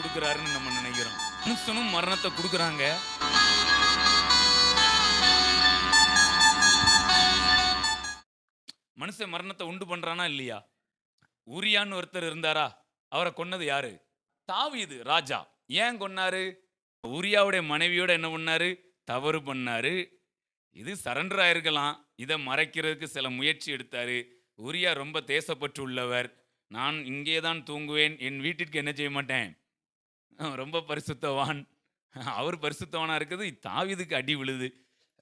கொடுக்குறாருன்னு நம்ம நினைக்கிறோம். மனுஷனும் மரணத்தை கொடுக்குறாங்க. மனுஷன் மரணத்தை உண்டு பண்றானா இல்லையா? ஊரியான்னு ஒருத்தர் இருந்தாரா? அவரை கொன்னது யாரு? தாவீது ராஜா. ஏன் கொன்னாரு? ஊரியாவுடைய மனைவியோட என்ன பண்ணாரு? தவறு பண்ணாரு. இது சரண்டர் ஆயிருக்கலாம். இதை மறைக்கிறதுக்கு சில முயற்சி எடுத்தாரு. ஊரியா ரொம்ப தேசப்பற்று உள்ளவர். நான் இங்கே தான் தூங்குவேன், என் வீட்டிற்கு என்ன செய்ய மாட்டேன், ரொம்ப பரிசுத்தவான். அவர் பரிசுத்தவானா இருக்குது, தாவீதுக்கு அடி விழுது.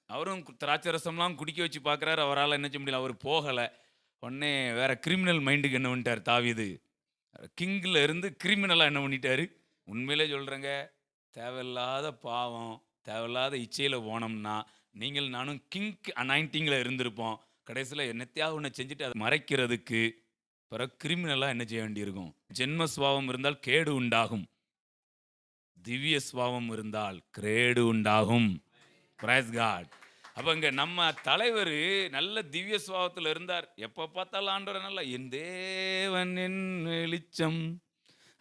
அவரும் திராட்சை ரசம்லாம் குடிக்க வச்சு பார்க்குறாரு, அவரால் என்ன செய்ய முடியல, அவர் போகலை. உடனே வேற கிரிமினல் மைண்டுக்கு என்ன பண்ணிட்டார் தாவீது, கிங்கில் இருந்து கிரிமினலாக என்ன பண்ணிட்டாரு. உண்மையிலே சொல்கிறேங்க, தேவையில்லாத பாவம், தேவையில்லாத இச்சையில் போனோம்னா நீங்கள் நானும் கிங் அனாயிண்டிங்கில் இருந்திருப்போம். கடைசியில் என்னத்தையாவது ஒன்று செஞ்சுட்டு அதை மறைக்கிறதுக்கு பிறகு கிரிமினலாக என்ன செய்ய வேண்டியிருக்கும். ஜென்ம சுவாவம் இருந்தால் கேடு உண்டாகும், திவ்ய சுவாவம் இருந்தால் கிரேடு உண்டாகும். Praise God. அப்போ இங்கே நம்ம தலைவர் நல்ல திவ்ய சுவாவத்தில் இருந்தார். எப்போ பார்த்தாலும் ஆண்டவரை நல்லா என் தேவன் என் வெளிச்சம்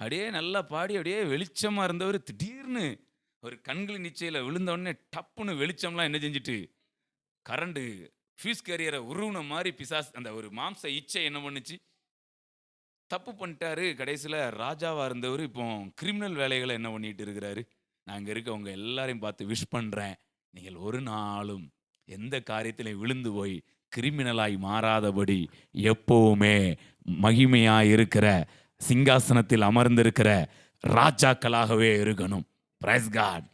அப்படியே நல்லா பாடி அப்படியே வெளிச்சமாக இருந்தவர் திடீர்னு ஒரு கண்களின் நிச்சயில விழுந்தவுடனே டப்புன்னு வெளிச்சம்லாம் என்ன செஞ்சுட்டு கரண்டு ஃபியூஸ் கேரியரை உருவுன மாதிரி பிசாஸ் அந்த ஒரு மாம்ச இச்சை என்ன பண்ணுச்சு, தப்பு பண்ணிட்டாரு. கடைசியில் ராஜாவாக இருந்தவர் இப்போ கிரிமினல் வேலைகளை என்ன பண்ணிட்டு இருக்கிறாரு. நான் இங்கே இருக்கவங்க எல்லாரையும் பார்த்து விஷ் பண்ணுறேன், நீங்கள் ஒரு நாளும் எந்த காரியத்திலையும் விழுந்து போய் கிரிமினலாய் மாறாதபடி எப்பவுமே மகிமையாக இருக்கிற சிங்காசனத்தில் அமர்ந்திருக்கிற ராஜாக்களாகவே இருக்கணும். Praise God.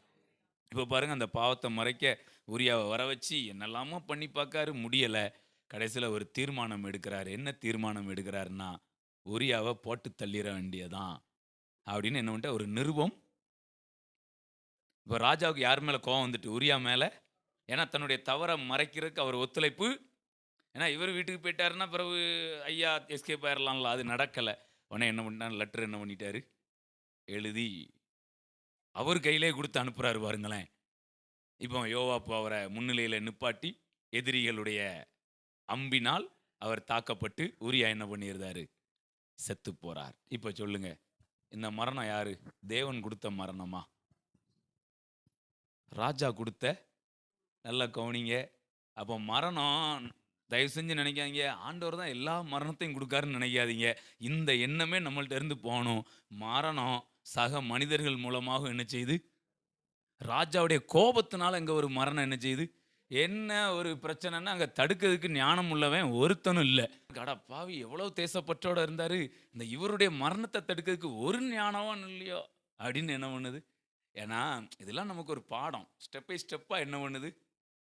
இப்போ பாருங்க, அந்த பாவத்தை மறைக்க ஊரியாவை வர வச்சு என்னெல்லாமோ பண்ணி பார்க்காரு, முடியலை. கடைசியில் ஒரு தீர்மானம் எடுக்கிறாரு. என்ன தீர்மானம் எடுக்கிறாருன்னா, ஊரியாவை போட்டு தள்ளிட வேண்டியதான் அப்படின்னு என்ன பண்ணிட்டு ஒரு நிருபம். இப்போ ராஜாவுக்கு யார் மேலே கோவம் வந்துட்டு, ஊரியா மேலே. ஏன்னா தன்னுடைய தவறை மறைக்கிறதுக்கு அவர் ஒத்துழைப்பு. ஏன்னா இவர் வீட்டுக்கு போயிட்டாருன்னா பிறகு ஐயா எஸ்கேப் ஆயிடலாம்ல, அது நடக்கலை. உடனே என்ன பண்ணிட்டார், லெட்டர் என்ன பண்ணிட்டாரு எழுதி அவர் கையிலே கொடுத்து அனுப்புகிறாரு பாருங்களேன். இப்போ யோவாப் அவரை முன்னிலையில் நிப்பாட்டி எதிரிகளுடைய அம்பினால் அவர் தாக்கப்பட்டு ஊரியா என்ன பண்ணியிருந்தாரு, செத்து போறார். இப்போ சொல்லுங்க, இந்த மரணம் யாரு? தேவன் கொடுத்த மரணமா, ராஜா கொடுத்த? நல்லா கவனிங்க. அப்போ மரணம், தயவு செஞ்சு நினைக்காதீங்க ஆண்டவர் தான் எல்லா மரணத்தையும் கொடுக்காருன்னு நினைக்காதீங்க. இந்த எண்ணமே நம்மள்ட்ட இருந்து போகணும். மரணம் சக மனிதர்கள் மூலமாக என்ன செய்யுது, ராஜாவுடைய கோபத்தினால இங்கே ஒரு மரணம் என்ன செய்யுது. என்ன ஒரு பிரச்சனைன்னா, அங்கே தடுக்கிறதுக்கு ஞானம் உள்ளவன் ஒருத்தனும் இல்லை. கடா பாவி எவ்வளோ தேசப்பற்றோட இருந்தார், இந்த இவருடைய மரணத்தை தடுக்கிறதுக்கு ஒரு ஞானமும் இல்லையோ அப்படின்னு என்ன பண்ணுது. ஏன்னா இதெல்லாம் நமக்கு ஒரு பாடம். ஸ்டெப் பை ஸ்டெப்பாக என்ன பண்ணுது,